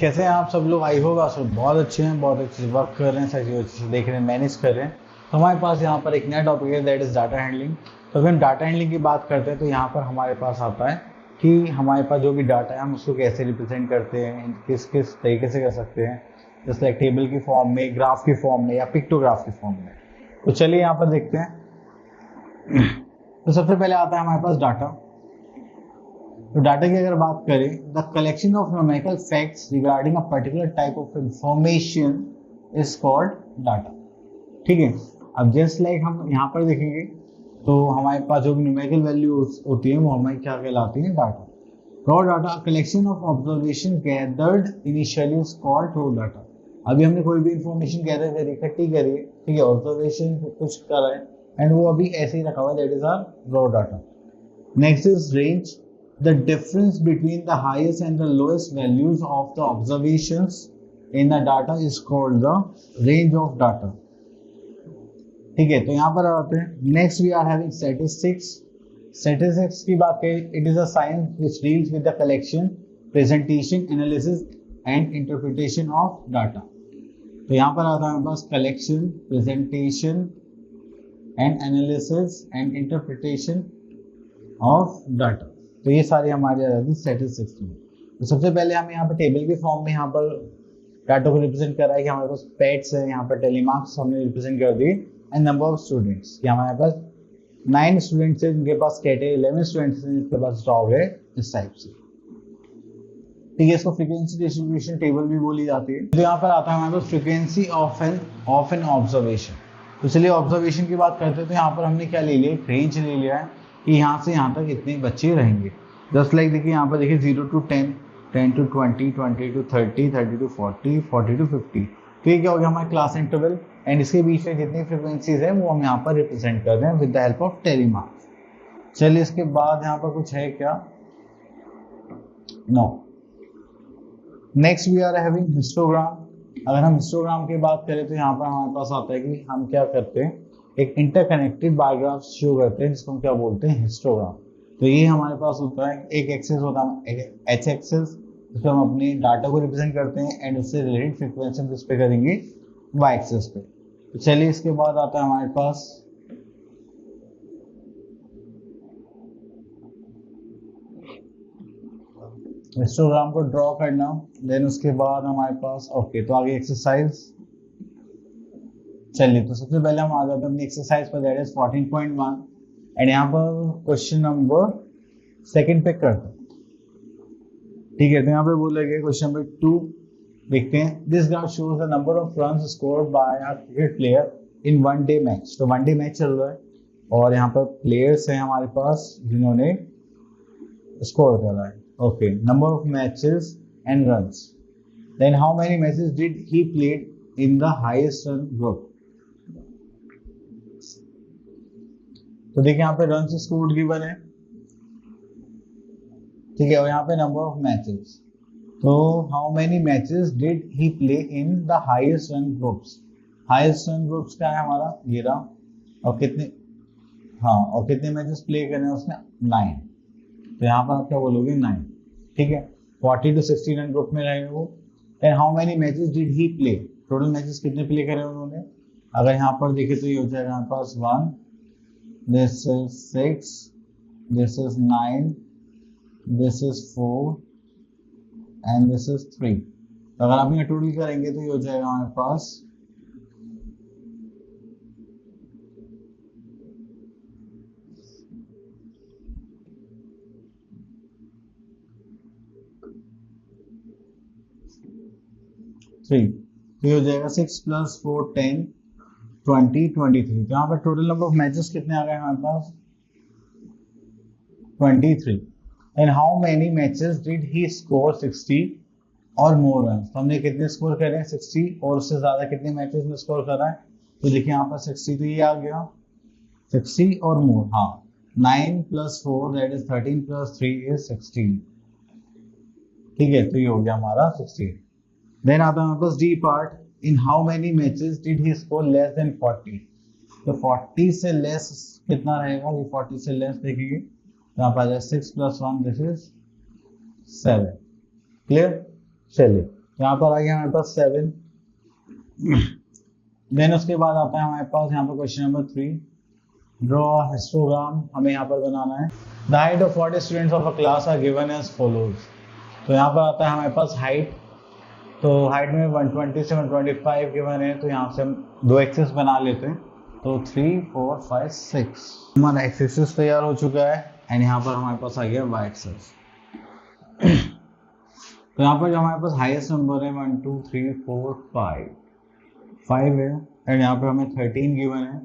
कैसे हैं आप सब लोग? आई होप आप सब बहुत अच्छे हैं, बहुत अच्छे से वर्क कर रहे हैं, सारी चीज़ें देख रहे हैं, मैनेज कर रहे हैं। तो हमारे पास यहाँ पर एक नया टॉपिक है, दैट इज़ डाटा हैंडलिंग। तो अगर हम डाटा हैंडलिंग की बात करते हैं तो यहाँ पर हमारे पास आता है कि हमारे पास जो भी डाटा है हम उसको कैसे रिप्रेजेंट करते हैं, किस किस तरीके से कर सकते हैं, जैसे लाइक टेबल की फॉर्म में, ग्राफ की फॉर्म में या पिक्टोग्राफ की फॉर्म में। तो चलिए यहाँ पर देखते हैं। तो सबसे पहले आता है हमारे पास डाटा। तो डाटा की अगर बात करें, the collection of numerical facts regarding a particular type of information is called data. ठीक है, अब जस्ट लाइक हम यहाँ पर देखेंगे तो हमारे पास जो भी न्यूमेरिकल वैल्यूज होती है वो हमें क्या कहलाती है? Data. Raw data collection of observation gathered initially is called raw data. अभी हमने कोई भी इंफॉर्मेशन गैदर करी, इकट्ठी करी है, ठीक है, ऑब्जर्वेशन कुछ करा है एंड वो अभी ऐसे ही रखा हुआ है, that is our raw data. Next is range, the difference between the highest and the lowest values of the observations in the data is called the range of data. ठीक है, तो यहाँ पर आते हैं। Next we are having statistics. Statistics की बात करें, it is a science which deals with the collection, presentation, analysis and interpretation of data. तो यहाँ पर आता है हमारे पास collection, presentation and analysis and interpretation of data. तो ये सारी हमारी आ जाती है स्टैटिस्टिक्स में। तो सबसे पहले हम यहाँ पर टेबल के फॉर्म में यहाँ पर डाटा को रिप्रेजेंट कर रहा है कि हमारे पास पेट्स है, यहाँ पर टेलीमार्क्स हमने रिप्रेजेंट कर दिए एंड नंबर ऑफ स्टूडेंट्स कि हमारे पास 9 स्टूडेंट्स है जिनके पास कैट है, 11 स्टूडेंट्स हैं जिनके पास डॉग है, इस टाइप से। ठीक है, इसको फ्रीक्वेंसी डिस्ट्रीब्यूशन टेबल भी बोली जाती है। तो यहाँ पर आता है हमारे पास फ्रीक्वेंसी ऑफ एन ऑब्जर्वेशन। तो चलिए ऑब्जर्वेशन की बात करते हैं। तो यहाँ पर हमने क्या ले लिया? रेंज ले लिया है कि यहाँ से यहाँ तक इतने बच्चे रहेंगे। जस्ट लाइक देखिए यहाँ पर देखिए 0 to 10, 10 to 20, 20 to 30, 30 to 40, 40 to 50। तो ये क्या हो गया हमारा क्लास इंटरवल एंड इसके बीच में जितनी फ्रिक्वेंसीज है वो हम यहाँ पर रिप्रेजेंट कर रहे हैं with the help of tally marks. चलिए इसके बाद यहाँ पर कुछ है क्या? नो। Next we are having histogram. अगर हम हिस्टोग्राम की बात करें तो यहाँ पर हमारे पास आता है कि हम क्या करते हैं, एक इंटरकनेक्टेड बार ग्राफ शो करते हैं जिसको हम क्या बोलते हैं? हिस्टोग्राम। तो ये हमारे पास होता है, एक एक्सेस होता है एच एक्सेस, जिसपे हम अपने डाटा को रिप्रेजेंट करते हैं एंड उससे रिलेटेड फ्रीक्वेंसी हम किस पे करेंगे? वाई एक्सेस पे। तो चलिए इसके बाद आता है हमारे पास हिस्टोग्राम को ड्रॉ करना। देन उसके बाद हमारे पास ओके, तो आगे एक्सरसाइज। चलिए तो सबसे पहले हम आ जाते हैं अपनी एक्सरसाइज पर, दैट इज 14.1 एंड यहाँ पर क्वेश्चन नंबर सेकंड पे करते हैं। ठीक है, तो यहाँ पे बोला गया क्वेश्चन नंबर 2 देखते हैं। This graph shows the number of runs scored by a cricket player in one day match. तो वन डे मैच चल रहा है और यहाँ पर प्लेयर्स हैं हमारे पास जिन्होंने स्कोर करा है। Okay, number of matches and runs. Then how many matches did he played in the highest run group. तो देखिए यहाँ पे रन स्कोर्ड गिवन है, ठीक है, और यहाँ पे नंबर ऑफ मैचेस। तो how many matches did he play in the highest run groups. Highest run groups क्या है हमारा? ये रहा। और कितने, हाँ, और कितने मैचेस प्ले करने हैं उसने? 9। तो यहाँ पर आप क्या बोलोगे? 9। ठीक है, 40 to 60 रन ग्रुप में रहे वो। And how many matches did he play, total matches कितने प्ले करे उन्होंने? अगर यहाँ पर देखे तो ये हो जाएगा हमारे पास 1, this is 6, this is 9, this is 4 and this is 3। तो अगर आप यहाँ टोटल करेंगे तो ये हो जाएगा हमारे पास 3। तो ये हो जाएगा 6 + 4 10 20 23। तो यहाँ पर टोटल नंबर ऑफ मैचेस कितने आ गए हमारे पास? 23। And how many matches did he score 60 और मोर रन। तो हमने कितने स्कोर करे हैं? 60 और उससे ज्यादा कितने मैचेस में स्कोर करा है? तो देखिए यहाँ पर 60 तो ये आ गया, 60 और मोर, हाँ, 9 + 4 दैट इज 13 + 3 इज 16। ठीक है, तो ये हो गया हमारा 16। देन आता है हमारे पास D part. In how many matches did he score less than 40। तो 40 से लेस कितना रहेगा? ये 40 से लेस देखेंगे तो यहाँ पर 6 + 1 दिस इज 7। क्लियर? चलिए यहाँ पर आ गया हमारे पास 7। देन उसके बाद आता है हमारे पास यहाँ पर क्वेश्चन नंबर 3, ड्रॉ हिस्टोग्राम। हमें यहाँ पर बनाना है the height of 40 students of a class are given as follows. तो यहाँ पर आता है हमारे पास हाइट। तो हाइट में 120 से 125 गिवन है, तो यहाँ से हम दो एक्सेस बना लेते हैं। तो 3 4 5 6 हमारा एक्स एक्सेस तैयार हो चुका है एंड यहाँ पर हमारे पास आ गया वाई एक्सेस। तो यहाँ पर जो हमारे पास हाईएस्ट नंबर है 1 2 3 4 5 है एंड यहाँ पर हमें 13 गिवन है।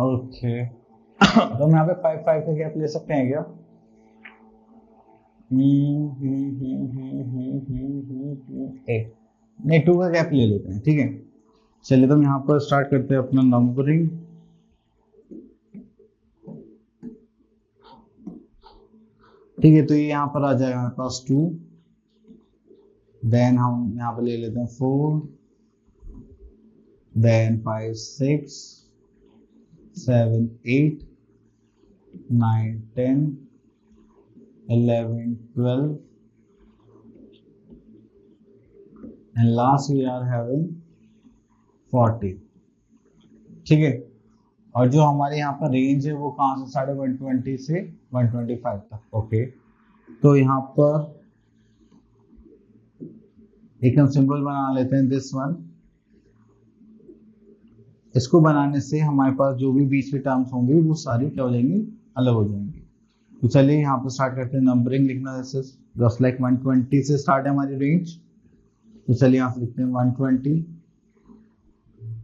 ओके तो हम यहाँ पे 5 5 का गैप ले सकते हैं क्या? नहीं 2 का गैप ले लेते हैं, ठीक है। चलिए तो हम यहाँ पर स्टार्ट करते हैं अपना नंबरिंग। ठीक है, तो ये यहाँ पर आ जाएगा हमारे पास 2। देन हम यहाँ पर ले लेते हैं 4, then 5 6 7 8 9 10 11 12 and last we are having 40। ठीक है, और जो हमारे यहाँ पर रेंज है वो कहाँ से 120 से 125 तक। ओके तो यहाँ पर एक हम सिंबल बना लेते हैं दिस वन। इसको बनाने से हमारे पास जो भी बीच में टर्म्स होंगी वो सारी क्या हो जाएंगी, अलग हो जाएंगी। तो चलिए यहाँ पर स्टार्ट करते हैं नंबरिंग लिखना। जस्ट लाइक 120 से स्टार्ट है हमारी रेंज। तो चलिए यहाँ से लिखते हैं 120,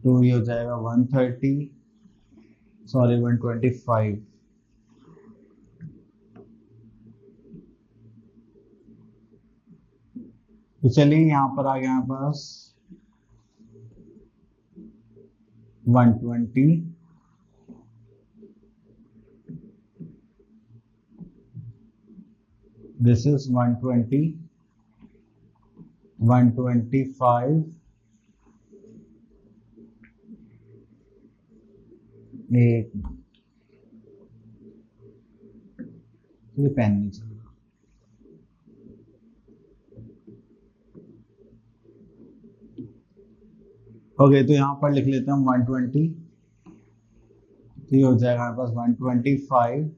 तो ये हो जाएगा 130 सॉरी 125। तो चलिए यहाँ पर आ गया हमारे पास 120, this is 120 125 एक ये पेन नहीं चलेगा। ओके तो यहाँ पर लिख लेते हैं हम 120, तो ये हो जाएगा हमारे पास 125,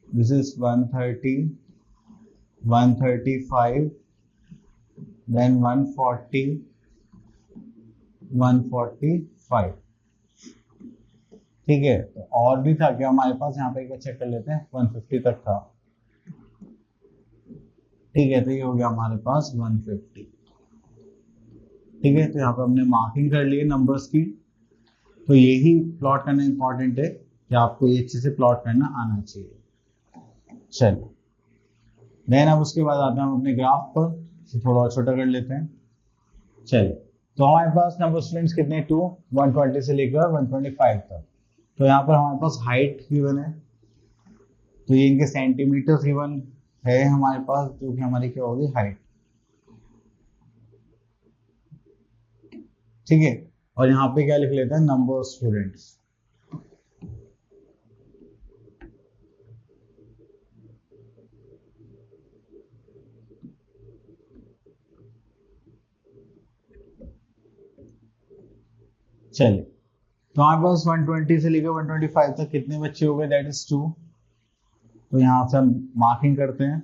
दिस इज 130 135 देन 140 145। ठीक है, तो और भी था क्या हमारे पास? यहाँ पे एक बार चेक कर लेते हैं, 150 तक था। ठीक है, तो ये हो गया हमारे पास 150। ठीक है, तो यहाँ पे हमने मार्किंग कर ली है नंबर्स की। तो यही प्लॉट करना इंपॉर्टेंट है कि आपको ये अच्छे से प्लॉट करना आना चाहिए। चलिए देन अब उसके बाद आता हूँ अपने ग्राफ पर, थोड़ा और छोटा कर लेते हैं। चलिए तो हमारे पास नंबर स्टूडेंट्स कितने 2 120 से लेकर 125 तक। तो यहाँ पर हमारे पास हाइट गिवन है, तो ये इनके सेंटीमीटर गिवन है हमारे पास, जो कि हमारी क्या होगी हाइट। ठीक है, और यहाँ पे क्या लिख लेते हैं नंबर ऑफ स्टूडेंट्स। चलिए तो हमारे पास 120 से लेकर 125 तक कितने बच्चे हो गए, दैट इज 2। तो यहाँ से हम मार्किंग करते हैं।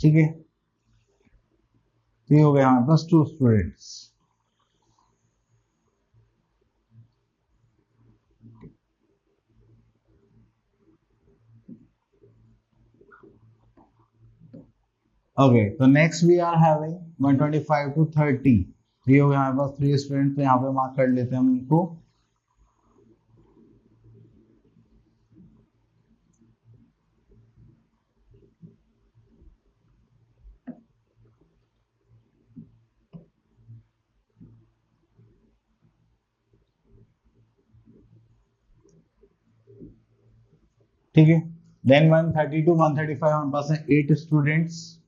ठीक है, तो ये हो गया हमारे पास 2 स्टूडेंट्स। ओके तो next we are having 125 to 30। ये हो गया हमारे पास 3 स्टूडेंट, तो यहाँ पे मार्क कर लेते हैं हम इनको। ठीक है, देन 130 to 135 हमारे पास है 8 स्टूडेंट्स।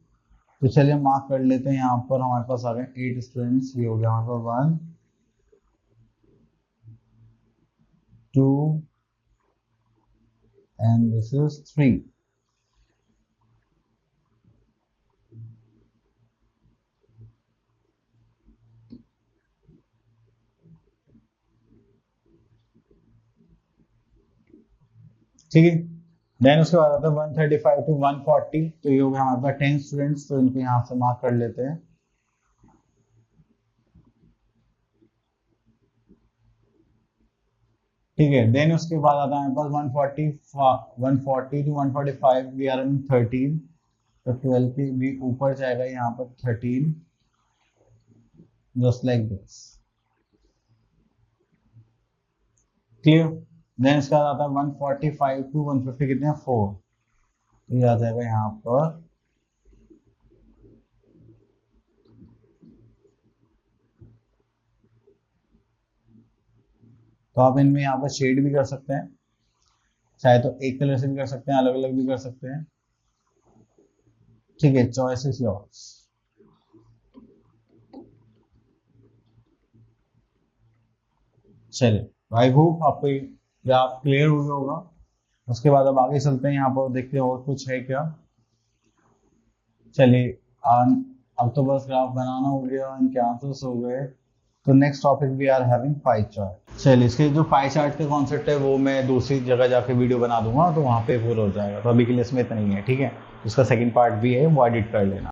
तो चलिए मार्क कर लेते हैं, यहाँ पर हमारे पास आ गए 8 स्टूडेंट्स। ये हो गया हमारे पास 2 and this is 3. ठीक है, देन उसके बाद आता है 135 to 140, तो ये हो गया हमारे पास 10 स्टूडेंट्स, तो इनको यहाँ से मार्क कर लेते हैं। ठीक है, देन उसके बाद आता है हमारे पास 140 to 145, वी आर इन 13, तो 12 की भी ऊपर जाएगा यहाँ पर 13, just like this. Clear? Then इसका आता है 145 to 150, कितने हैं 4, तो ये आ जाएगा यहाँ पर तो आप इनमें यहाँ पर शेड भी कर सकते हैं, चाहे तो एक कलर से भी कर सकते हैं, अलग अलग भी कर सकते हैं। ठीक है, चॉइस इज योर्स। चलिए, आई होप आपको ग्राफ क्लियर हो गया होगा। उसके बाद अब आगे चलते हैं, यहाँ पर देखते हैं और कुछ है क्या। चलिए, अब तो बस ग्राफ बनाना हो गया, इनके आंसर्स हो गए, तो next topic we are having pie chart. चलिए, इसके जो पाई चार्ट का कॉन्सेप्ट है वो मैं दूसरी जगह जाके वीडियो बना दूंगा, तो वहाँ पे फुल हो जाएगा, तो अभी के लिए इसमें इतना ही है। ठीक है, उसका सेकंड पार्ट भी है, वो एडिट कर लेना।